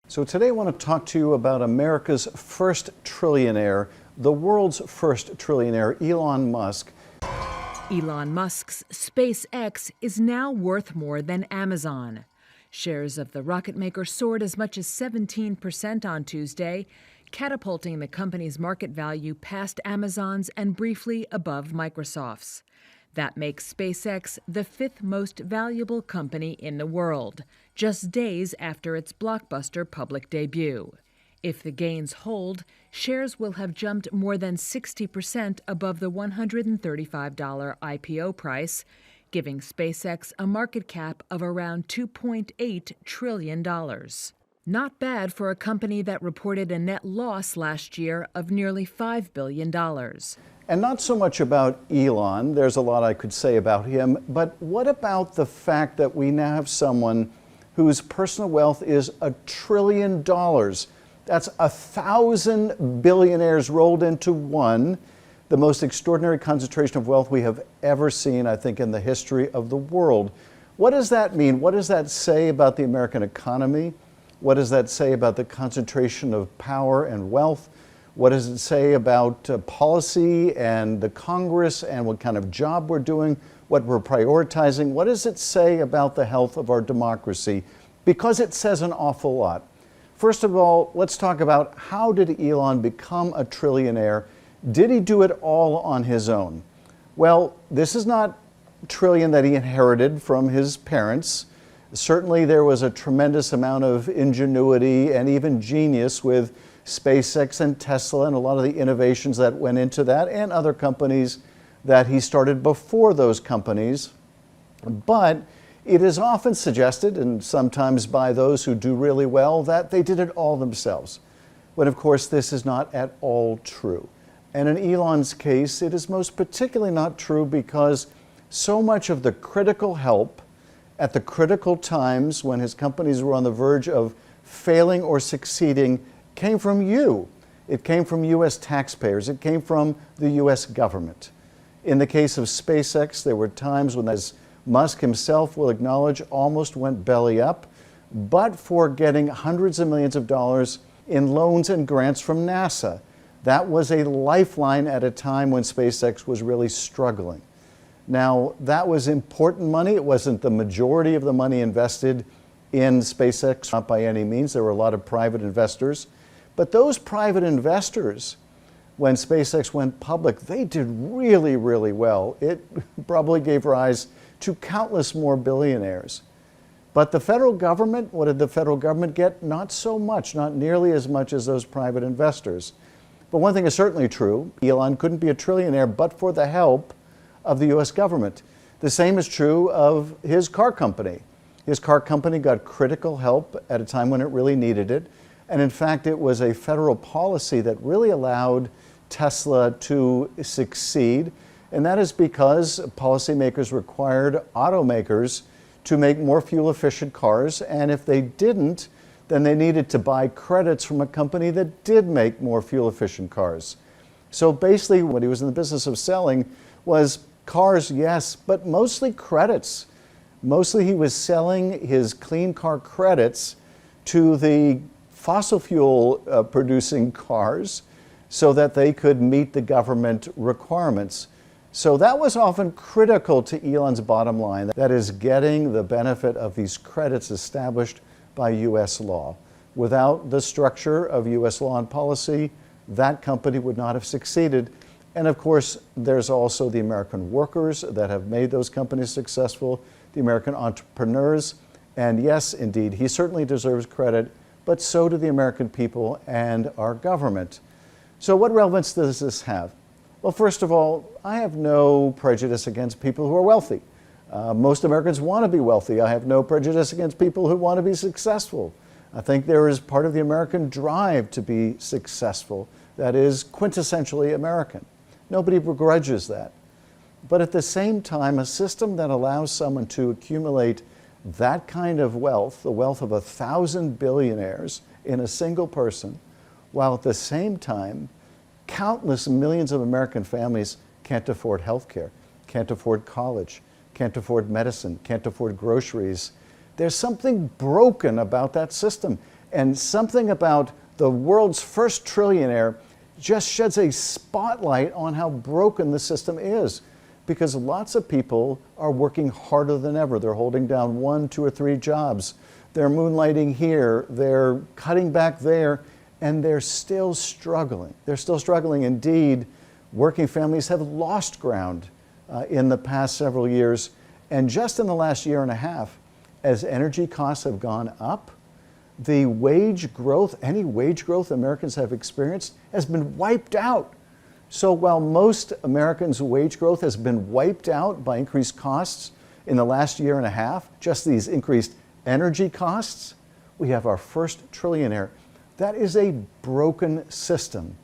So today I want to talk to you about America's first trillionaire, the world's first trillionaire, Elon Musk. Elon Musk's SpaceX is now worth more than Amazon. Shares of the rocket maker soared as much as 17% on Tuesday, catapulting the company's market value past Amazon's and briefly above Microsoft's. That makes SpaceX the fifth most valuable company in the world, just days after its blockbuster public debut. If the gains hold, shares will have jumped more than 60% above the $135 IPO price, giving SpaceX a market cap of around $2.8 trillion. Not bad for a company that reported a net loss last year of nearly $5 billion. And not so much about Elon, there's a lot I could say about him, but what about the fact that we now have someone whose personal wealth is $1 trillion? That's 1,000 billionaires rolled into one, the most extraordinary concentration of wealth we have ever seen, I think, in the history of the world. What does that mean? What does that say about the American economy? What does that say about the concentration of power and wealth? What does it say about policy and the Congress and what kind of job we're doing, what we're prioritizing? What does it say about the health of our democracy? Because it says an awful lot. First of all, let's talk about how did Elon become a trillionaire? Did he do it all on his own? Well, this is not a trillion that he inherited from his parents. Certainly there was a tremendous amount of ingenuity and even genius with SpaceX and Tesla and a lot of the innovations that went into that and other companies that he started before those companies. But it is often suggested, and sometimes by those who do really well, that they did it all themselves. When of course this is not at all true. And in Elon's case, it is most particularly not true because so much of the critical help at the critical times when his companies were on the verge of failing or succeeding came from you. It came from U.S. taxpayers. It came from the U.S. government. In the case of SpaceX, there were times when, as Musk himself will acknowledge, almost went belly up, but for getting hundreds of millions of dollars in loans and grants from NASA. That was a lifeline at a time when SpaceX was really struggling. Now, that was important money. It wasn't the majority of the money invested in SpaceX, not by any means. There were a lot of private investors. But those private investors, when SpaceX went public, they did really, really well. It probably gave rise to countless more billionaires. But the federal government, what did the federal government get? Not so much, not nearly as much as those private investors. But one thing is certainly true, Elon couldn't be a trillionaire but for the help of the U.S. government. The same is true of his car company. His car company got critical help at a time when it really needed it. And in fact, it was a federal policy that really allowed Tesla to succeed. And that is because policymakers required automakers to make more fuel-efficient cars. And if they didn't, then they needed to buy credits from a company that did make more fuel-efficient cars. So basically, what he was in the business of selling was cars, yes, but mostly credits. Mostly he was selling his clean car credits to the fossil fuel producing cars so that they could meet the government requirements. So that was often critical to Elon's bottom line, that is getting the benefit of these credits established by U.S. law. Without the structure of U.S. law and policy, that company would not have succeeded. And of course, there's also the American workers that have made those companies successful, the American entrepreneurs. And yes, indeed, he certainly deserves credit, but so do the American people and our government. So what relevance does this have? Well, first of all, I have no prejudice against people who are wealthy. Most Americans want to be wealthy. I have no prejudice against people who want to be successful. I think there is part of the American drive to be successful that is quintessentially American. Nobody begrudges that. But at the same time, a system that allows someone to accumulate that kind of wealth, the wealth of 1,000 billionaires in a single person, while at the same time, countless millions of American families can't afford health care, can't afford college, can't afford medicine, can't afford groceries. There's something broken about that system. And something about the world's first trillionaire just sheds a spotlight on how broken the system is, because lots of people are working harder than ever. They're holding down 1, 2, or 3 jobs. They're moonlighting here, they're cutting back there, and they're still struggling. They're still struggling. Indeed, working families have lost ground in the past several years. And just in the last year and a half, as energy costs have gone up, the wage growth, any wage growth Americans have experienced, has been wiped out. So while most Americans' wage growth has been wiped out by increased costs in the last year and a half, just these increased energy costs, we have our first trillionaire. That is a broken system.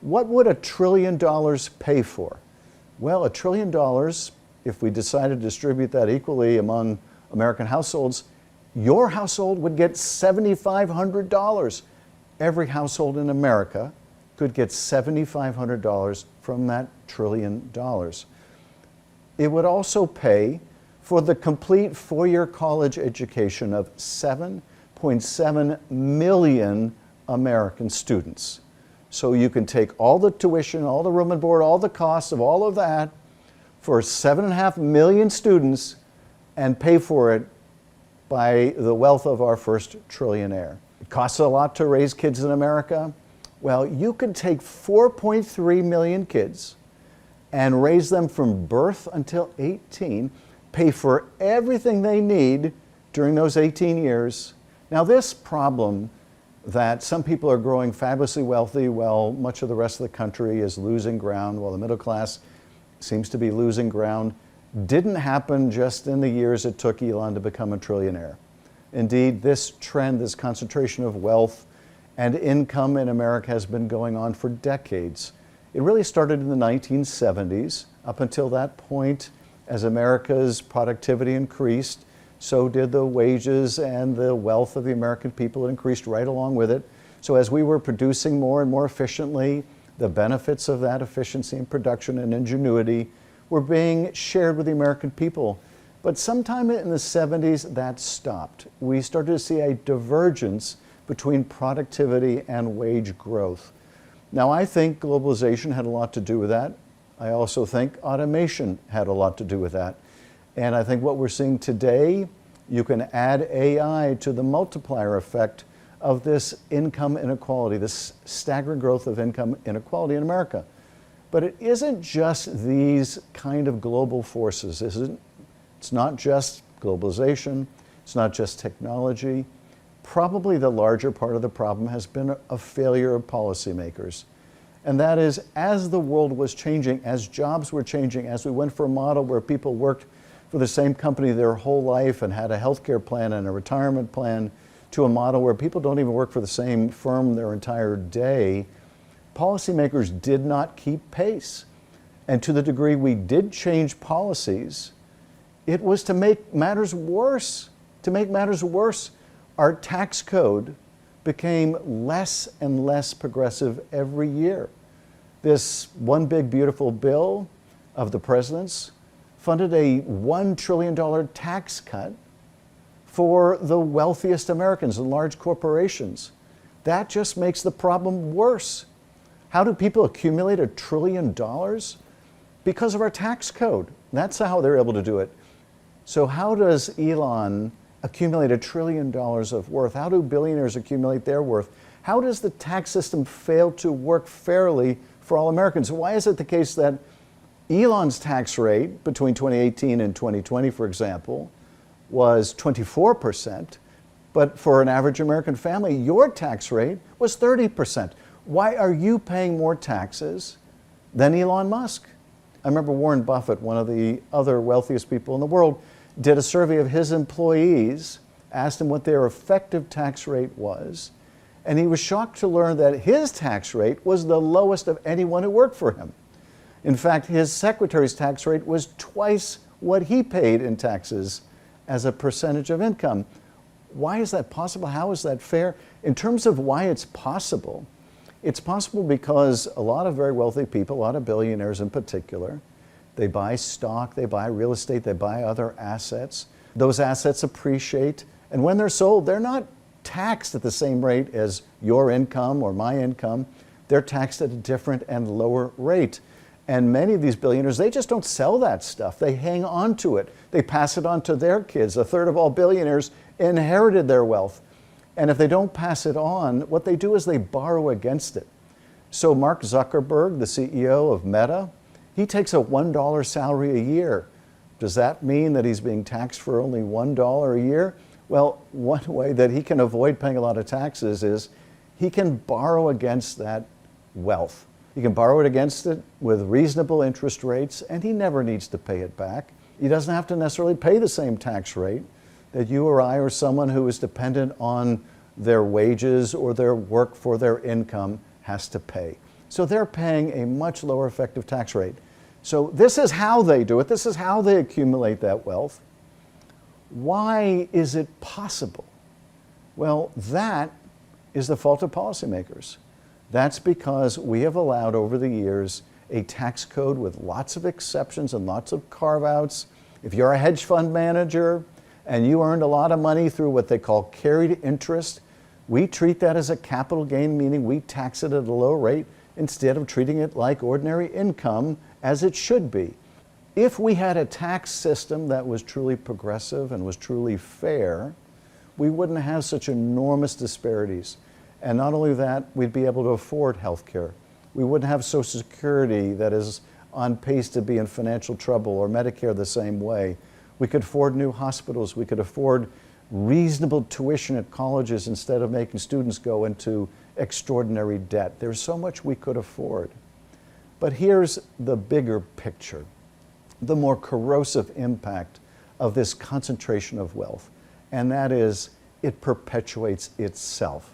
What would $1 trillion pay for? Well, $1 trillion, if we decided to distribute that equally among American households, your household would get $7,500. Every household in America could get $7,500 from that $1 trillion. It would also pay for the complete 4-year college education of 7.7 million American students. So you can take all the tuition, all the room and board, all the costs of all of that for 7.5 million students and pay for it by the wealth of our first trillionaire. It costs a lot to raise kids in America. Well, you could take 4.3 million kids and raise them from birth until 18, pay for everything they need during those 18 years. Now, this problem that some people are growing fabulously wealthy while much of the rest of the country is losing ground, while the middle class seems to be losing ground, didn't happen just in the years it took Elon to become a trillionaire. Indeed, this trend, this concentration of wealth and income in America has been going on for decades. It really started in the 1970s. Up until that point, as America's productivity increased, so did the wages and the wealth of the American people. It increased right along with it. So as we were producing more and more efficiently, the benefits of that efficiency and production and ingenuity were being shared with the American people. But sometime in the 70s, that stopped. We started to see a divergence between productivity and wage growth. Now, I think globalization had a lot to do with that. I also think automation had a lot to do with that. And I think what we're seeing today, you can add AI to the multiplier effect of this income inequality, this staggering growth of income inequality in America. But it isn't just these kind of global forces. It's not just globalization. It's not just technology. Probably the larger part of the problem has been a failure of policymakers. And that is, as the world was changing, as jobs were changing, as we went from a model where people worked for the same company their whole life and had a healthcare plan and a retirement plan, to a model where people don't even work for the same firm their entire day, policymakers did not keep pace. And to the degree we did change policies, it was to make matters worse. To make matters worse, our tax code became less and less progressive every year. This one big beautiful bill of the president's funded a $1 trillion tax cut for the wealthiest Americans and large corporations. That just makes the problem worse. How do people accumulate $1 trillion? Because of our tax code. That's how they're able to do it. So how does Elon accumulate $1 trillion of worth? How do billionaires accumulate their worth? How does the tax system fail to work fairly for all Americans? Why is it the case that Elon's tax rate between 2018 and 2020, for example, was 24%, but for an average American family, your tax rate was 30%. Why are you paying more taxes than Elon Musk? I remember Warren Buffett, one of the other wealthiest people in the world, did a survey of his employees, asked them what their effective tax rate was, and he was shocked to learn that his tax rate was the lowest of anyone who worked for him. In fact, his secretary's tax rate was twice what he paid in taxes as a percentage of income. Why is that possible? How is that fair? In terms of why it's possible because a lot of very wealthy people, a lot of billionaires in particular, they buy stock, they buy real estate, they buy other assets. Those assets appreciate, and when they're sold, they're not taxed at the same rate as your income or my income. They're taxed at a different and lower rate. And many of these billionaires, they just don't sell that stuff. They hang on to it. They pass it on to their kids. A third of all billionaires inherited their wealth. And if they don't pass it on, what they do is they borrow against it. So Mark Zuckerberg, the CEO of Meta, he takes a $1 salary a year. Does that mean that he's being taxed for only $1 a year? Well, one way that he can avoid paying a lot of taxes is he can borrow against that wealth. He can borrow it against it with reasonable interest rates, and he never needs to pay it back. He doesn't have to necessarily pay the same tax rate that you or I or someone who is dependent on their wages or their work for their income has to pay. So they're paying a much lower effective tax rate. So this is how they do it. This is how they accumulate that wealth. Why is it possible? Well, that is the fault of policymakers. That's because we have allowed over the years a tax code with lots of exceptions and lots of carve-outs. If you're a hedge fund manager and you earned a lot of money through what they call carried interest, we treat that as a capital gain, meaning we tax it at a low rate instead of treating it like ordinary income as it should be. If we had a tax system that was truly progressive and was truly fair, we wouldn't have such enormous disparities. And not only that, we'd be able to afford health care. We wouldn't have Social Security that is on pace to be in financial trouble, or Medicare the same way. We could afford new hospitals. We could afford reasonable tuition at colleges instead of making students go into extraordinary debt. There's so much we could afford. But here's the bigger picture, the more corrosive impact of this concentration of wealth, and that is it perpetuates itself.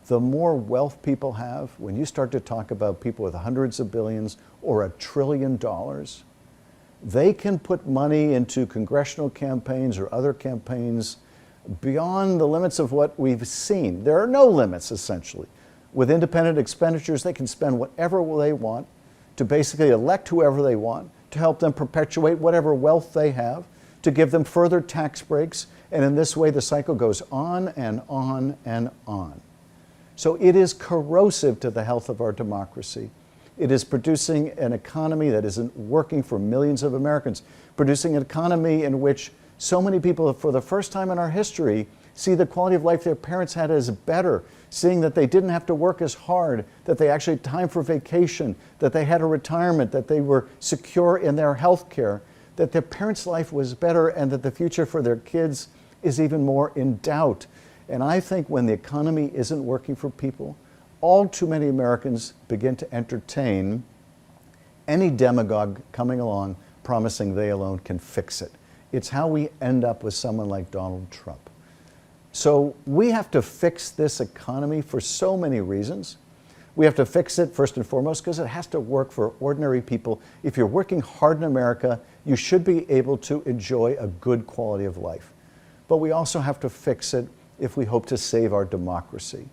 The more wealth people have, when you start to talk about people with hundreds of billions or $1 trillion, they can put money into congressional campaigns or other campaigns beyond the limits of what we've seen. There are no limits, essentially. With independent expenditures, they can spend whatever they want to basically elect whoever they want, to help them perpetuate whatever wealth they have, to give them further tax breaks, and in this way the cycle goes on and on and on. So it is corrosive to the health of our democracy. It is producing an economy that isn't working for millions of Americans, producing an economy in which so many people, for the first time in our history, see the quality of life their parents had as better, seeing that they didn't have to work as hard, that they actually had time for vacation, that they had a retirement, that they were secure in their health care, that their parents' life was better, and that the future for their kids is even more in doubt. And I think when the economy isn't working for people, all too many Americans begin to entertain any demagogue coming along promising they alone can fix it. It's how we end up with someone like Donald Trump. So we have to fix this economy for so many reasons. We have to fix it first and foremost because it has to work for ordinary people. If you're working hard in America, you should be able to enjoy a good quality of life. But we also have to fix it if we hope to save our democracy.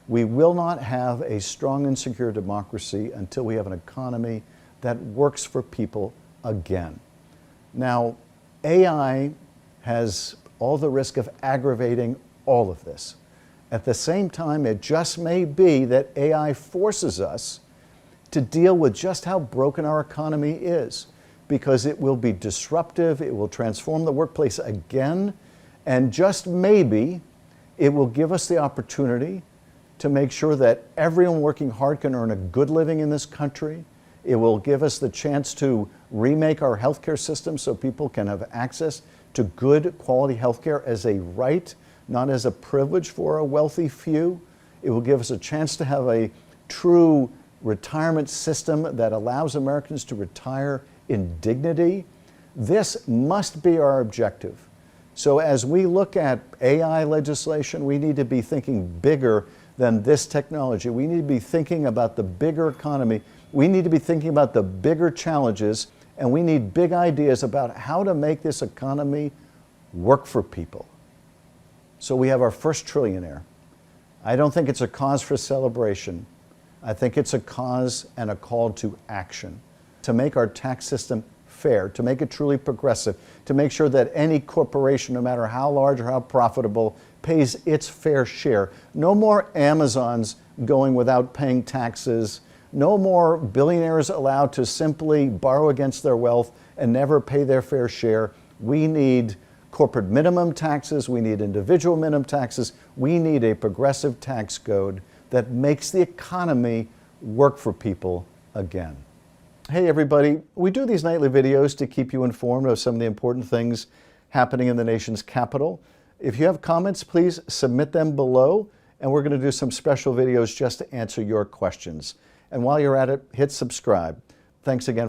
We will not have a strong and secure democracy until we have an economy that works for people again. Now, AI has all the risk of aggravating all of this. At the same time, it just may be that AI forces us to deal with just how broken our economy is, because it will be disruptive, it will transform the workplace again, and just maybe it will give us the opportunity to make sure that everyone working hard can earn a good living in this country. It will give us the chance to remake our healthcare system so people can have access to good quality healthcare as a right, not as a privilege for a wealthy few. It will give us a chance to have a true retirement system that allows Americans to retire in dignity. This must be our objective. So as we look at AI legislation, we need to be thinking bigger than this technology. We need to be thinking about the bigger economy. We need to be thinking about the bigger challenges, and we need big ideas about how to make this economy work for people. So we have our first trillionaire. I don't think it's a cause for celebration. I think it's a cause and a call to action to make our tax system fair, to make it truly progressive, to make sure that any corporation, no matter how large or how profitable, pays its fair share. No more Amazons going without paying taxes. No more billionaires allowed to simply borrow against their wealth and never pay their fair share. We need corporate minimum taxes. We need individual minimum taxes. We need a progressive tax code that makes the economy work for people again. Hey everybody, we do these nightly videos to keep you informed of some of the important things happening in the nation's capital. If you have comments, please submit them below, and we're going to do some special videos just to answer your questions. And while you're at it, hit subscribe. Thanks again.